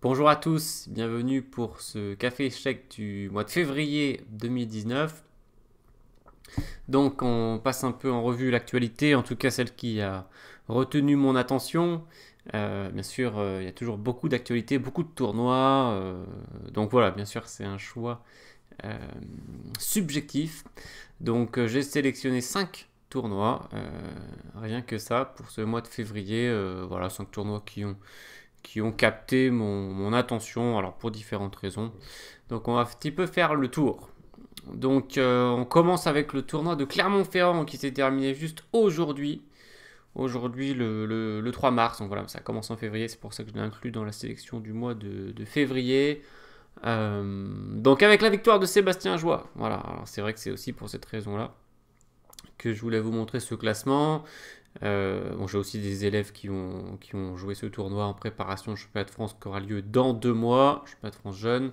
Bonjour à tous, bienvenue pour ce café échec du mois de février 2019. Donc on passe un peu en revue l'actualité, en tout cas celle qui a retenu mon attention. Bien sûr, il y a toujours beaucoup d'actualités, beaucoup de tournois. Donc voilà, bien sûr, c'est un choix euh, subjectif. Donc j'ai sélectionné 5 tournois, rien que ça, pour ce mois de février. Voilà, 5 tournois qui ont capté mon attention, alors pour différentes raisons. Donc on va un petit peu faire le tour. Donc on commence avec le tournoi de Clermont-Ferrand qui s'est terminé juste aujourd'hui. Aujourd'hui le 3 mars, donc voilà, ça commence en février, c'est pour ça que je l'ai inclus dans la sélection du mois de février. Donc avec la victoire de Sébastien Joie, voilà, alors c'est vrai que c'est aussi pour cette raison-là que je voulais vous montrer ce classement. Bon, j'ai aussi des élèves qui ont joué ce tournoi en préparation au championnat de France qui aura lieu dans 2 mois, championnat de France jeune.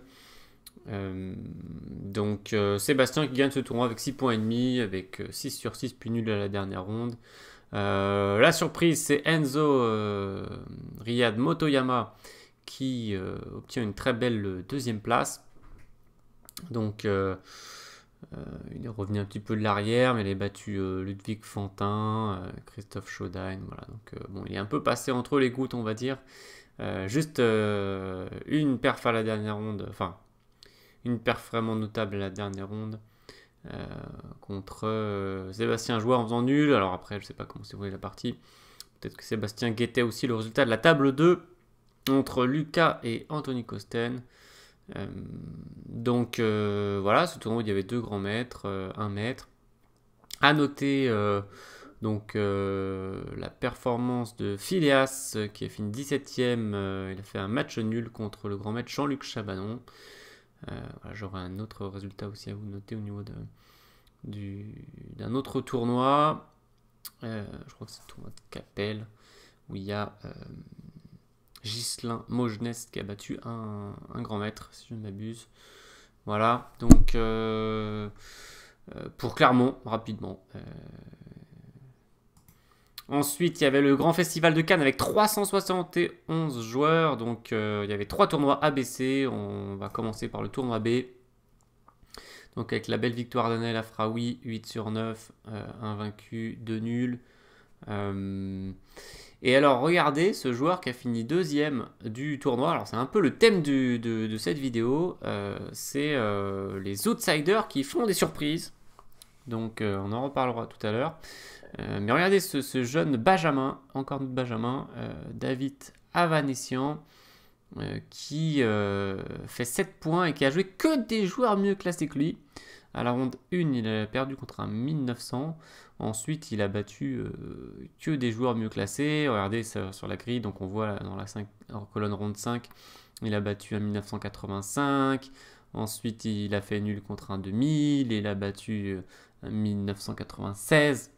Donc Sébastien qui gagne ce tournoi avec 6 points et demi, avec 6 sur 6 puis nul à la dernière ronde. La surprise c'est Enzo Riyad Motoyama qui obtient une très belle deuxième place. Donc il est revenu un petit peu de l'arrière, mais il a battu Ludwig Fantin, Christophe Chaudin. Voilà, donc bon, il est un peu passé entre les gouttes, on va dire. Juste une perf à la dernière ronde, enfin une perf vraiment notable à la dernière ronde contre Sébastien Joie en faisant nul. Alors après, je sais pas comment s'est joué la partie. Peut-être que Sébastien guettait aussi le résultat de la table 2 entre Lucas et Anthony Costen. Donc voilà, ce tournoi il y avait 2 grands maîtres, 1 maître. À noter donc la performance de Phileas qui a fini 17ème. Il a fait un match nul contre le grand maître Jean-Luc Chabanon. Voilà, j'aurai un autre résultat aussi à vous noter au niveau d'un autre tournoi. Je crois que c'est le tournoi de Capelle où il y a Ghislain Mojeunesse qui a battu un grand maître, si je ne m'abuse. Voilà, donc pour Clermont, rapidement. Ensuite, il y avait le Grand Festival de Cannes avec 371 joueurs. Donc, il y avait 3 tournois ABC. On va commencer par le tournoi B. Donc, avec la belle victoire d'Anel Afraoui, 8 sur 9, un vaincu, 2 nuls. Et alors, regardez ce joueur qui a fini deuxième du tournoi. Alors, c'est un peu le thème de cette vidéo. C'est les outsiders qui font des surprises. Donc, on en reparlera tout à l'heure. Mais regardez ce jeune Benjamin, encore notre Benjamin, David Avanessian, qui fait 7 points et qui a joué que des joueurs mieux classés que lui. À la ronde 1, il a perdu contre un 1900. Ensuite, il a battu que des joueurs mieux classés. Regardez sur la grille, donc on voit dans la colonne ronde 5, il a battu un 1985. Ensuite, il a fait nul contre un 2000. Il a battu un 1996.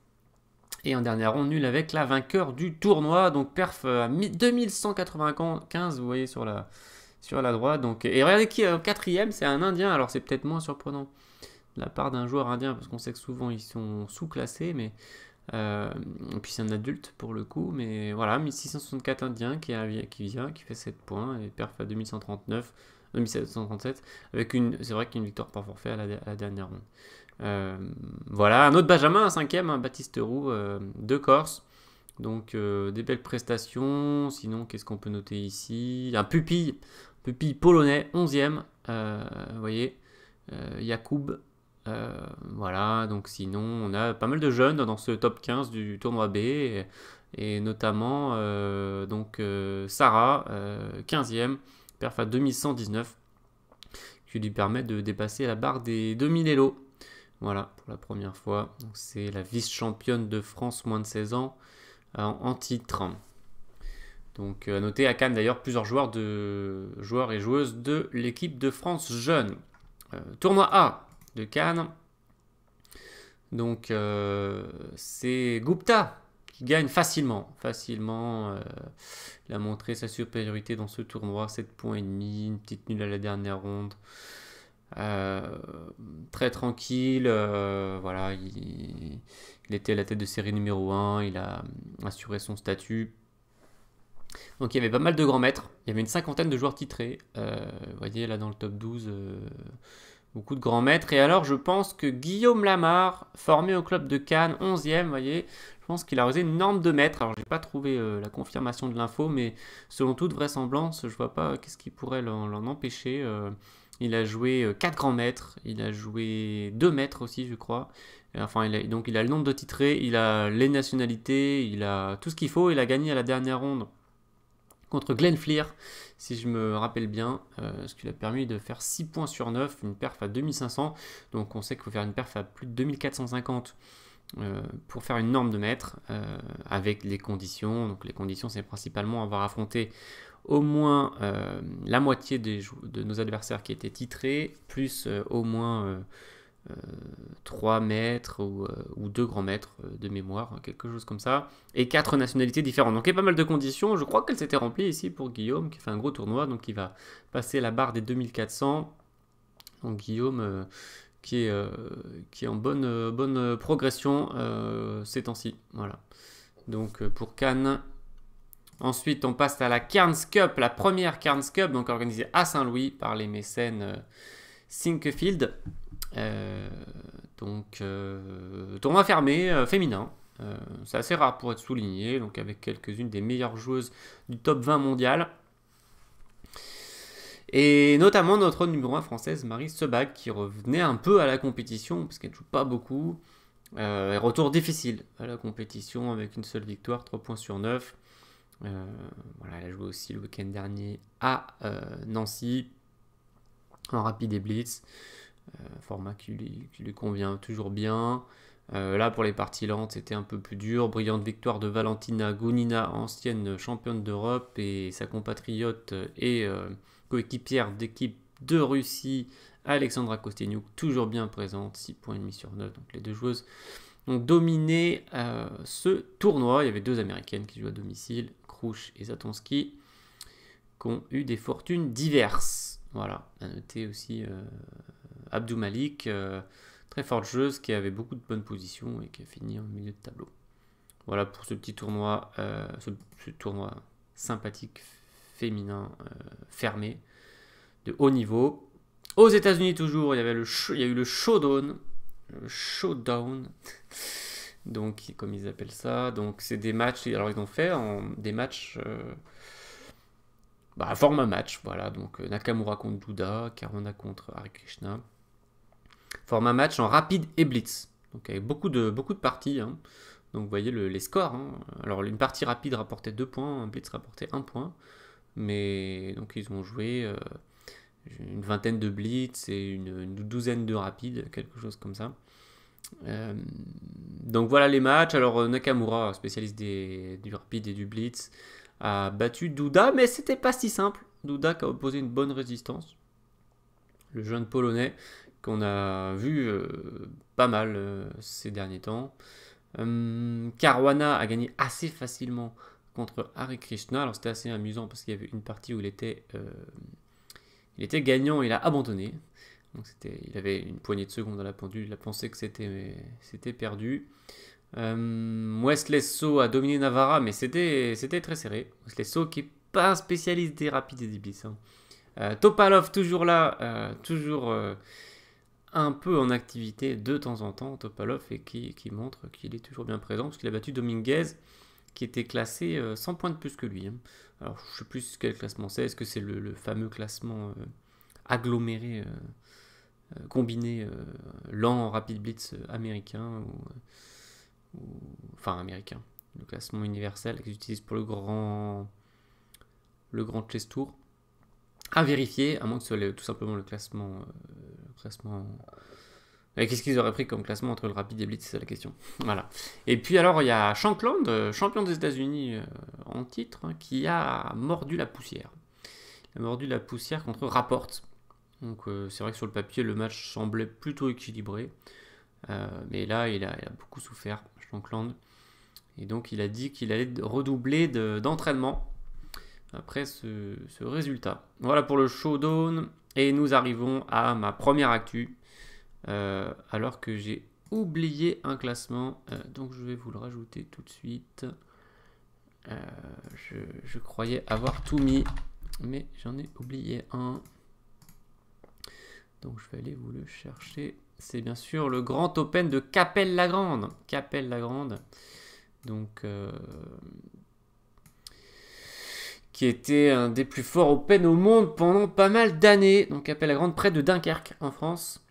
Et en dernière ronde, nul avec la vainqueur du tournoi. Donc perf à 2195, vous voyez sur la droite. Donc, et regardez qui est au quatrième, c'est un Indien. Alors c'est peut-être moins surprenant de la part d'un joueur indien, parce qu'on sait que souvent ils sont sous-classés. Mais et puis c'est un adulte pour le coup. Mais voilà, 1664 Indiens qui vient, qui fait 7 points. Et perf à 2139, 2737. C'est vrai qu'une victoire par forfait à la dernière ronde. Voilà, un autre Benjamin, un cinquième, un Baptiste Roux de Corse. Donc des belles prestations. Sinon, qu'est-ce qu'on peut noter ici? Un pupille polonais, 11e. Vous voyez, Yacoub. Voilà, donc sinon, on a pas mal de jeunes dans ce top 15 du tournoi B. Et notamment donc Sarah, 15e, perf à 2119, qui lui permet de dépasser la barre des 2000 élos. Voilà, pour la première fois. C'est la vice-championne de France moins de 16 ans en titre. Donc à noter à Cannes d'ailleurs plusieurs joueurs et joueuses de l'équipe de France jeune. Tournoi A de Cannes. Donc c'est Gupta qui gagne facilement. Il a montré sa supériorité dans ce tournoi. 7 points et demi, une petite nulle à la dernière ronde. Très tranquille, voilà, Il était à la tête de série numéro 1, il a assuré son statut. Donc il y avait pas mal de grands maîtres, il y avait une cinquantaine de joueurs titrés. Vous voyez là dans le top 12, beaucoup de grands maîtres. Et alors je pense que Guillaume Lamar, formé au club de Cannes, 11e, vous voyez, je pense qu'il a réalisé une norme de maître. Alors j'ai pas trouvé la confirmation de l'info, mais selon toute vraisemblance, je vois pas qu'est-ce qui pourrait l'en empêcher. Il a joué 4 grands maîtres, il a joué 2 maîtres aussi, je crois. Enfin, donc il a le nombre de titrés, il a les nationalités, il a tout ce qu'il faut. Il a gagné à la dernière ronde contre Glenn Fleer, si je me rappelle bien, ce qui lui a permis de faire 6 points sur 9, une perf à 2500. Donc on sait qu'il faut faire une perf à plus de 2450 pour faire une norme de maître, avec les conditions. Donc les conditions, c'est principalement avoir affronté au moins la moitié de nos adversaires qui étaient titrés, plus au moins 3 maîtres ou 2 grands maîtres de mémoire, quelque chose comme ça, et 4 nationalités différentes. Donc il y a pas mal de conditions. Je crois qu'elles s'étaient remplies ici pour Guillaume, qui fait un gros tournoi, donc il va passer la barre des 2400. Donc Guillaume qui est en bonne progression ces temps-ci. Voilà. Donc pour Cannes. Ensuite, on passe à la Cairns Cup, la première Cairns Cup, donc organisée à Saint-Louis par les mécènes Sinquefield. Tournoi fermé, féminin. C'est assez rare pour être souligné, donc avec quelques-unes des meilleures joueuses du top 20 mondial. Et notamment notre numéro 1 française, Marie Sebag, qui revenait un peu à la compétition, parce qu'elle ne joue pas beaucoup. Et retour difficile à la compétition, avec une seule victoire, 3 points sur 9. Voilà, elle a joué aussi le week-end dernier à Nancy, en rapide et blitz. Format qui lui convient toujours bien. Là, pour les parties lentes, c'était un peu plus dur. Brillante victoire de Valentina Gonina, ancienne championne d'Europe, et sa compatriote et coéquipière d'équipe de Russie, Alexandra Kosteniuk, toujours bien présente, 6 points et demi sur 9. Donc les deux joueuses ont dominé ce tournoi. Il y avait 2 américaines qui jouent à domicile, Krush et Zatonski, qui ont eu des fortunes diverses. Voilà, à noter aussi Abdou Malik, très forte joueuse qui avait beaucoup de bonnes positions et qui a fini en milieu de tableau. Voilà pour ce petit tournoi, ce tournoi sympathique féminin fermé de haut niveau. Aux États-Unis toujours, il y a eu le Showdown, donc comme ils appellent ça. Donc c'est des matchs. Alors ils ont fait des matchs. Format match, voilà, donc Nakamura contre Douda, Caruana contre Hare Krishna. Format match en rapide et blitz, donc avec beaucoup de parties. Hein. Donc vous voyez les scores. Hein. Alors une partie rapide rapportait 2 points, un blitz rapportait 1 point. Mais donc ils ont joué une vingtaine de blitz et une douzaine de rapides, quelque chose comme ça. Donc voilà les matchs. Alors Nakamura, spécialiste du rapide et du blitz, a battu Douda, mais c'était pas si simple. Douda qui a opposé une bonne résistance. Le jeune polonais qu'on a vu pas mal ces derniers temps. Caruana a gagné assez facilement contre Hare Krishna. Alors c'était assez amusant parce qu'il y avait une partie où il était gagnant, il a abandonné. Donc il avait une poignée de secondes à la pendule, il a pensé que c'était perdu. Wesley So a dominé Navarra, mais c'était très serré. Wesley So qui n'est pas un spécialiste des rapides et des blitz. Topalov toujours là, toujours un peu en activité de temps en temps, Topalov, et qui montre qu'il est toujours bien présent, parce qu'il a battu Dominguez, qui était classé 100 points de plus que lui. Hein. Alors je ne sais plus quel classement c'est, est-ce que c'est le fameux classement aggloméré, combiné, lent, rapide blitz américain, enfin américain, le classement universel qu'ils utilisent pour le grand chess tour, à vérifier, à moins que ce soit tout simplement le classement. Qu'est-ce qu'ils auraient pris comme classement entre le rapide et blitz, c'est la question. Voilà. Et puis alors il y a Shankland, champion des États-Unis en titre, hein, qui a mordu la poussière. Il a mordu la poussière contre Rapport. Donc c'est vrai que sur le papier le match semblait plutôt équilibré. Mais là, il a beaucoup souffert, Shankland. Et donc, il a dit qu'il allait redoubler d'entraînement après ce résultat. Voilà pour le Showdown. Et nous arrivons à ma première actu. Alors que j'ai oublié un classement, donc je vais vous le rajouter tout de suite. Je croyais avoir tout mis, mais j'en ai oublié un. Donc je vais aller vous le chercher. C'est bien sûr le Grand Open de Cappelle-la-Grande. Cappelle-la-Grande. Donc, qui était un des plus forts Open au monde pendant pas mal d'années. Donc Cappelle-la-Grande, près de Dunkerque, en France.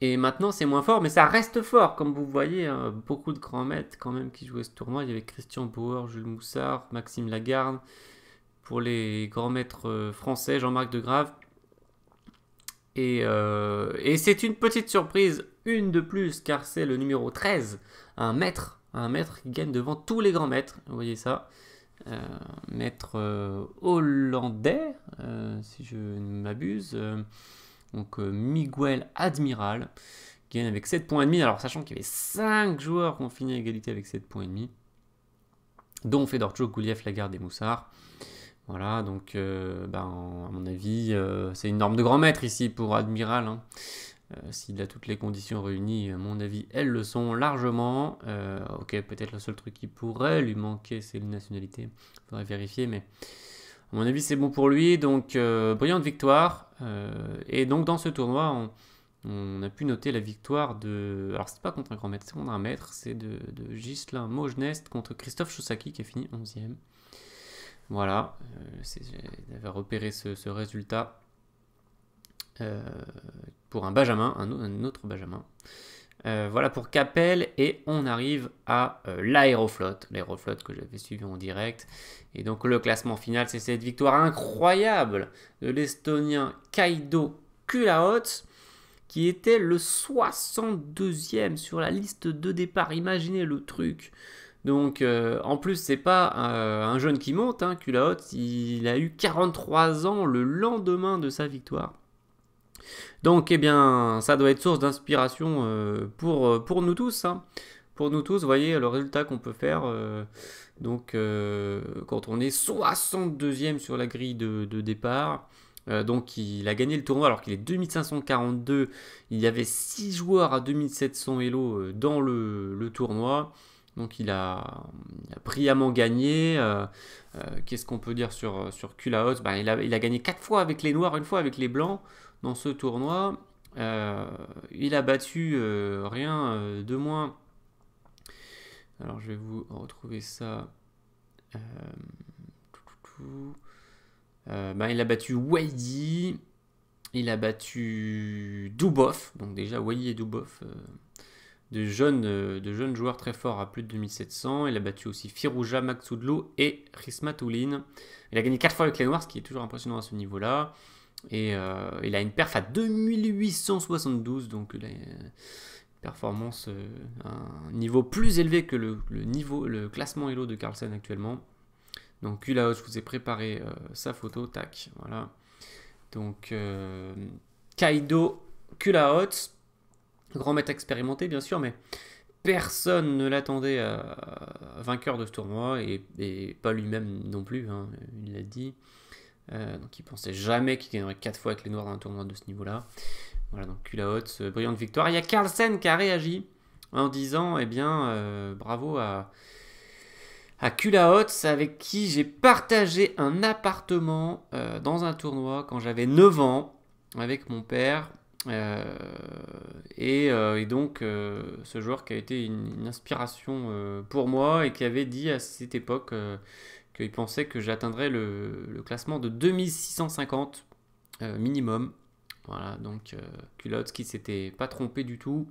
Et maintenant, c'est moins fort, mais ça reste fort. Comme vous voyez, hein, beaucoup de grands maîtres quand même qui jouaient ce tournoi. Il y avait Christian Bauer, Jules Moussard, Maxime Lagarde. Pour les grands maîtres français, Jean-Marc Degrave. Et c'est une petite surprise, une de plus, car c'est le numéro 13, un maître qui gagne devant tous les grands maîtres. Vous voyez ça, maître hollandais, si je ne m'abuse. Donc Miguel Admiral, qui gagne avec 7,5 points. Alors sachant qu'il y avait 5 joueurs qui ont fini à égalité avec 7,5 points, dont Fedorchuk, Gouliev, Lagarde et Moussard. Voilà, donc à mon avis, c'est une norme de grand maître ici pour Admiral. Hein. S'il a toutes les conditions réunies, à mon avis, elles le sont largement. Ok, peut-être le seul truc qui pourrait lui manquer, c'est la nationalité. Il faudrait vérifier, mais à mon avis, c'est bon pour lui. Donc, brillante victoire. Et donc, dans ce tournoi, on a pu noter la victoire de... Alors, c'est pas contre un grand maître, c'est contre un maître. C'est de Ghislain Mogenest contre Christophe Chaussaki, qui a fini 11e. Voilà, j'avais repéré ce résultat pour un Benjamin, un autre Benjamin. Voilà pour Cappelle, et on arrive à l'Aéroflotte que j'avais suivi en direct. Et donc le classement final, c'est cette victoire incroyable de l'Estonien Kaido Kulaots, qui était le 62e sur la liste de départ. Imaginez le truc. Donc, en plus, c'est pas un jeune qui monte, hein, Kulaots, il a eu 43 ans le lendemain de sa victoire. Donc, eh bien, ça doit être source d'inspiration pour nous tous. Hein. Pour nous tous, vous voyez le résultat qu'on peut faire. Quand on est 62e sur la grille de départ, donc il a gagné le tournoi alors qu'il est 2542. Il y avait 6 joueurs à 2700 Elo dans le tournoi. Donc il a brillamment gagné. Qu'est-ce qu'on peut dire sur Kulaots? Il a gagné 4 fois avec les noirs, 1 fois avec les blancs dans ce tournoi. Il a battu rien de moins. Alors je vais vous retrouver ça. Il a battu Weidi. Il a battu Dubov. Donc déjà Weidi et Dubov. De jeunes joueurs très forts à plus de 2700. Il a battu aussi Firouja, Maksudlo et Rismatoulin. Il a gagné 4 fois avec les Noirs, ce qui est toujours impressionnant à ce niveau-là. Et il a une perf à 2872, donc il a une performance à un niveau plus élevé que le classement Elo de Carlsen actuellement. Donc Kulaots, je vous ai préparé sa photo, tac, voilà. Donc Kaido Kulaots. Grand maître expérimenté, bien sûr, mais personne ne l'attendait vainqueur de ce tournoi, et pas lui-même non plus, hein, il l'a dit. Donc il pensait jamais qu'il gagnerait 4 fois avec les Noirs dans un tournoi de ce niveau-là. Voilà, donc Kulaots, brillante victoire. Il y a Carlsen qui a réagi en disant, eh bien, bravo à Kulaots, avec qui j'ai partagé un appartement dans un tournoi quand j'avais 9 ans, avec mon père. Et donc ce joueur qui a été une inspiration pour moi, et qui avait dit à cette époque qu'il pensait que j'atteindrais le classement de 2650 minimum. Voilà, donc Kulaots qui s'était pas trompé du tout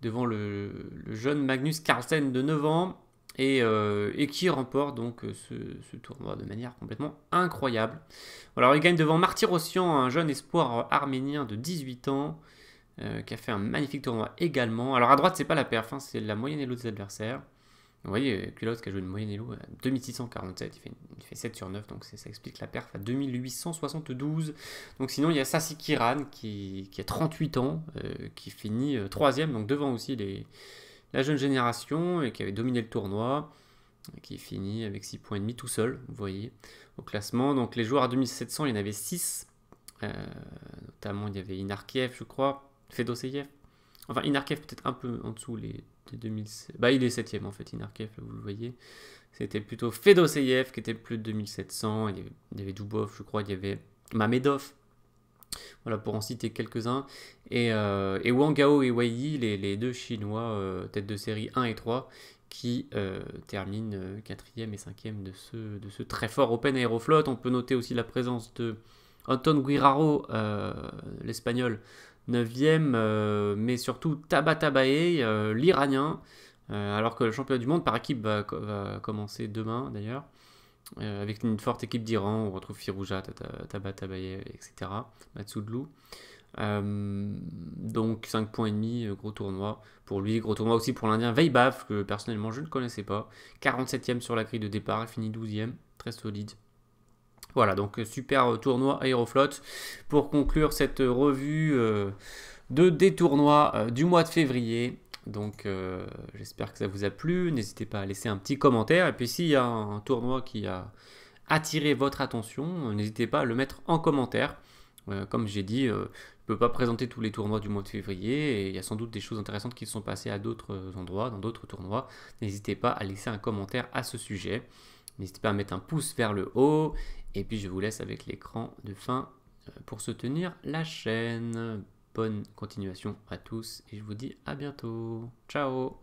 devant le jeune Magnus Carlsen de 9 ans, et qui remporte donc ce tournoi de manière complètement incroyable. Alors il gagne devant Martyrossian, un jeune espoir arménien de 18 ans, qui a fait un magnifique tournoi également. Alors à droite, c'est pas la perf, hein, c'est la moyenne Elo des adversaires. Vous voyez, Kulaots qui a joué une moyenne Elo à 2647, il fait 7 sur 9, donc ça explique la perf à 2872. Donc sinon, il y a Sassi Kiran qui a 38 ans, qui finit 3ème, donc devant aussi la jeune génération, et qui avait dominé le tournoi, qui finit avec 6,5 points tout seul, vous voyez, au classement. Donc les joueurs à 2700, il y en avait 6, notamment il y avait Inarkiev, je crois, Fedoseyev, Enfin, Inarkev peut-être un peu en dessous des 2007. Bah, il est 7ème en fait, Inarkev, vous le voyez. C'était plutôt Fedoseyev qui était plus de 2700. Il y avait Dubov, je crois, il y avait Mamedov. Voilà, pour en citer quelques-uns. Et Wang Gao et Wei Yi, les deux Chinois, tête de série 1 et 3, qui terminent 4e et 5e de ce très fort Open Aeroflot. On peut noter aussi la présence de Anton Guiraro, l'Espagnol, 9e, mais surtout Tabatabaei, l'Iranien, alors que le championnat du monde par équipe va commencer demain d'ailleurs. Avec une forte équipe d'Iran, on retrouve Firouja, Tabatabaei, etc. Matsoudlou. Donc 5 points et demi, gros tournoi pour lui, gros tournoi aussi pour l'Indien Vaibhav, que personnellement je ne connaissais pas. 47e sur la grille de départ, il finit 12e, très solide. Voilà, donc super tournoi Aeroflot. Pour conclure cette revue des tournois du mois de février. Donc j'espère que ça vous a plu. N'hésitez pas à laisser un petit commentaire. Et puis s'il y a un tournoi qui a attiré votre attention, n'hésitez pas à le mettre en commentaire. Comme j'ai dit, je ne peux pas présenter tous les tournois du mois de février. Et il y a sans doute des choses intéressantes qui se sont passées à d'autres endroits, dans d'autres tournois. N'hésitez pas à laisser un commentaire à ce sujet. N'hésitez pas à mettre un pouce vers le haut. Et puis je vous laisse avec l'écran de fin pour soutenir la chaîne. Bonne continuation à tous et je vous dis à bientôt. Ciao!